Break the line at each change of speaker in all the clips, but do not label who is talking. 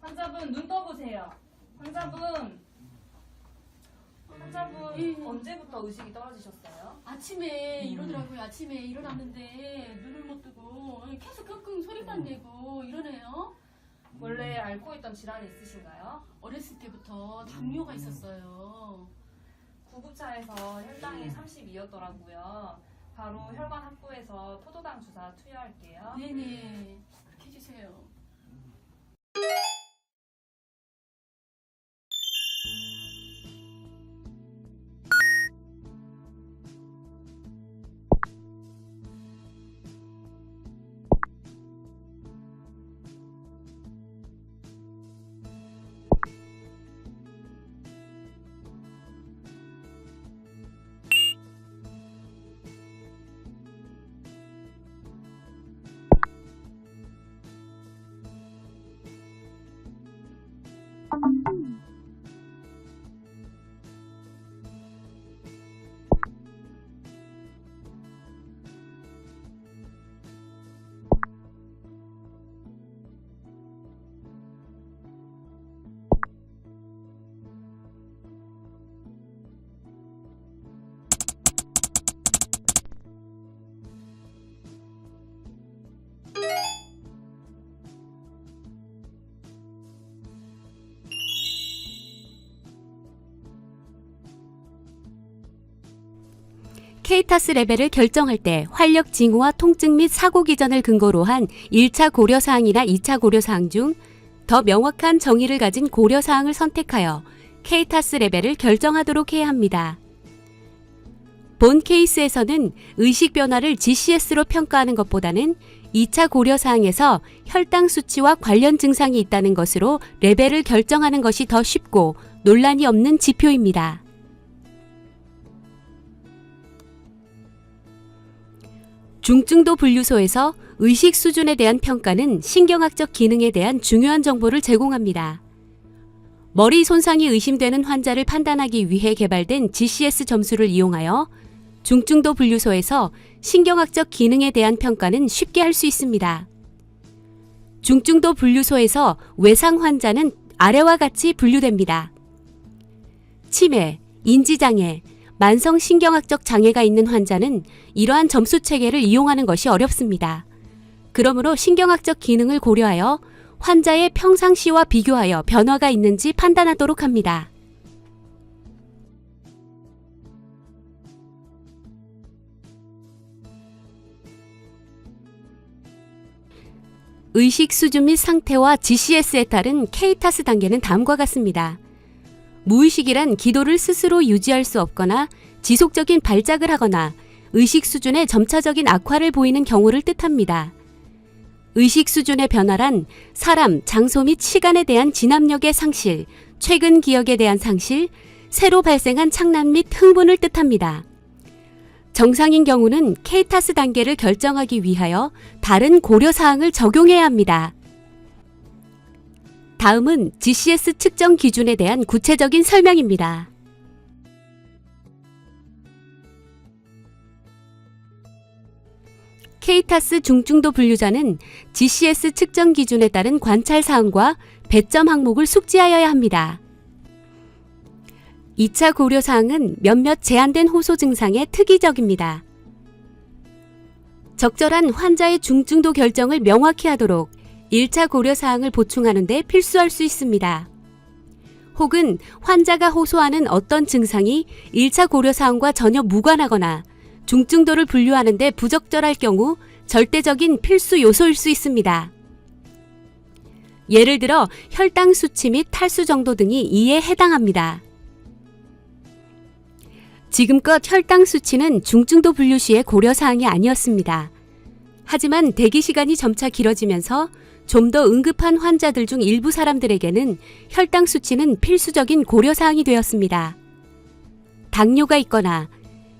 환자분 눈 떠보세요. 환자분 언제부터 의식이 떨어지셨어요?
아침에 이러더라고요. 아침에 일어났는데 눈을 못 뜨고 계속 끙끙 소리만 내고 이러네요.
원래 앓고 있던 질환이 있으신가요?
어렸을 때부터 당뇨가 있었어요.
구급차에서 혈당이 32였더라고요. 바로 혈관 학부에서 포도당 주사 투여할게요.
네네, 그렇게 해주세요.
케이타스 레벨을 결정할 때 활력 징후와 통증 및 사고 기전을 근거로 한 1차 고려사항이나 2차 고려사항 중 더 명확한 정의를 가진 고려사항을 선택하여 케이타스 레벨을 결정하도록 해야 합니다. 본 케이스에서는 의식 변화를 GCS로 평가하는 것보다는 2차 고려사항에서 혈당 수치와 관련 증상이 있다는 것으로 레벨을 결정하는 것이 더 쉽고 논란이 없는 지표입니다. 중증도 분류소에서 의식 수준에 대한 평가는 신경학적 기능에 대한 중요한 정보를 제공합니다. 머리 손상이 의심되는 환자를 판단하기 위해 개발된 GCS 점수를 이용하여 중증도 분류소에서 신경학적 기능에 대한 평가는 쉽게 할 수 있습니다. 중증도 분류소에서 외상 환자는 아래와 같이 분류됩니다. 치매, 인지장애, 만성신경학적 장애가 있는 환자는 이러한 점수 체계를 이용하는 것이 어렵습니다. 그러므로 신경학적 기능을 고려하여 환자의 평상시와 비교하여 변화가 있는지 판단하도록 합니다. 의식 수준 및 상태와 GCS에 따른 케이타스 단계는 다음과 같습니다. 무의식이란 기도를 스스로 유지할 수 없거나 지속적인 발작을 하거나 의식 수준의 점차적인 악화를 보이는 경우를 뜻합니다. 의식 수준의 변화란 사람, 장소 및 시간에 대한 진압력의 상실, 최근 기억에 대한 상실, 새로 발생한 착란 및 흥분을 뜻합니다. 정상인 경우는 케이타스 단계를 결정하기 위하여 다른 고려사항을 적용해야 합니다. 다음은 GCS 측정 기준에 대한 구체적인 설명입니다. 케이타스 중증도 분류자는 GCS 측정 기준에 따른 관찰 사항과 배점 항목을 숙지하여야 합니다. 2차 고려 사항은 몇몇 제한된 호소 증상에 특이적입니다. 적절한 환자의 중증도 결정을 명확히 하도록 1차 고려 사항을 보충하는 데 필수할 수 있습니다. 혹은 환자가 호소하는 어떤 증상이 1차 고려 사항과 전혀 무관하거나 중증도를 분류하는 데 부적절할 경우 절대적인 필수 요소일 수 있습니다. 예를 들어 혈당 수치 및 탈수 정도 등이 이에 해당합니다. 지금껏 혈당 수치는 중증도 분류 시의 고려사항이 아니었습니다. 하지만 대기 시간이 점차 길어지면서 좀 더 응급한 환자들 중 일부 사람들에게는 혈당 수치는 필수적인 고려사항이 되었습니다. 당뇨가 있거나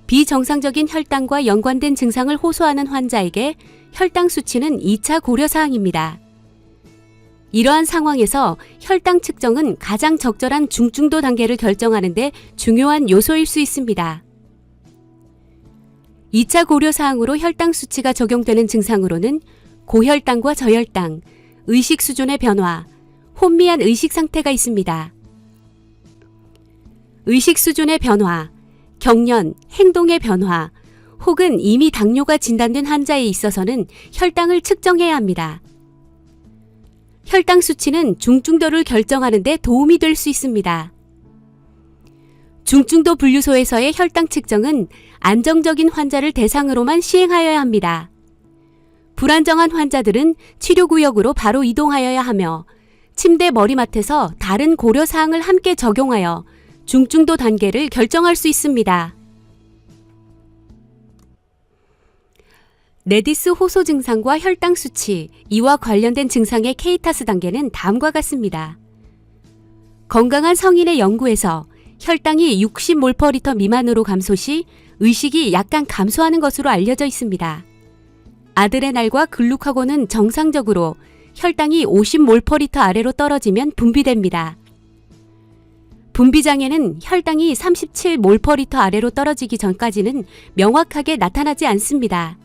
비정상적인 혈당과 연관된 증상을 호소하는 환자에게 혈당 수치는 2차 고려사항입니다. 이러한 상황에서 혈당 측정은 가장 적절한 중증도 단계를 결정하는 데 중요한 요소일 수 있습니다. 2차 고려사항으로 혈당 수치가 적용되는 증상으로는 고혈당과 저혈당, 의식 수준의 변화, 혼미한 의식 상태가 있습니다. 의식 수준의 변화, 경련, 행동의 변화, 혹은 이미 당뇨가 진단된 환자에 있어서는 혈당을 측정해야 합니다. 혈당 수치는 중증도를 결정하는 데 도움이 될 수 있습니다. 중증도 분류소에서의 혈당 측정은 안정적인 환자를 대상으로만 시행하여야 합니다. 불안정한 환자들은 치료구역으로 바로 이동하여야 하며 침대 머리맡에서 다른 고려사항을 함께 적용하여 중증도 단계를 결정할 수 있습니다. 레디스 호소 증상과 혈당 수치, 이와 관련된 증상의 케이타스 단계는 다음과 같습니다. 건강한 성인의 연구에서 혈당이 60몰퍼리터 미만으로 감소 시 의식이 약간 감소하는 것으로 알려져 있습니다. 아드레날과 글루카곤은 정상적으로 혈당이 50몰퍼리터 아래로 떨어지면 분비됩니다. 분비장애는 혈당이 37몰퍼리터 아래로 떨어지기 전까지는 명확하게 나타나지 않습니다.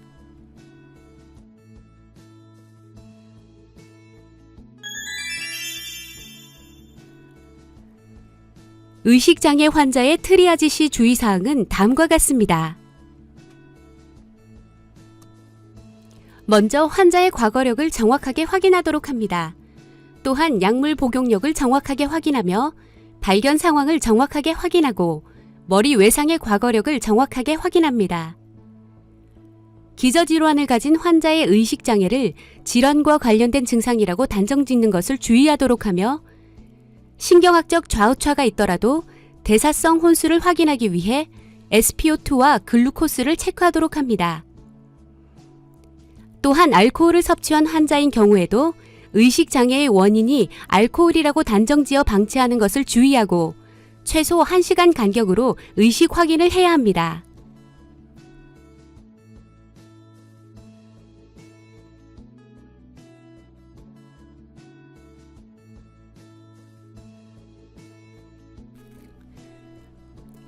의식장애 환자의 트리아지 시 주의사항은 다음과 같습니다. 먼저 환자의 과거력을 정확하게 확인하도록 합니다. 또한 약물 복용력을 정확하게 확인하며 발견 상황을 정확하게 확인하고 머리 외상의 과거력을 정확하게 확인합니다. 기저질환을 가진 환자의 의식장애를 질환과 관련된 증상이라고 단정짓는 것을 주의하도록 하며 신경학적 좌우차가 있더라도 대사성 혼수를 확인하기 위해 SpO2와 글루코스를 체크하도록 합니다. 또한 알코올을 섭취한 환자인 경우에도 의식장애의 원인이 알코올이라고 단정지어 방치하는 것을 주의하고 최소 1시간 간격으로 의식 확인을 해야 합니다.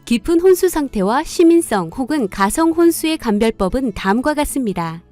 깊은 혼수 상태와 시민성 혹은 가성 혼수의 감별법은 다음과 같습니다.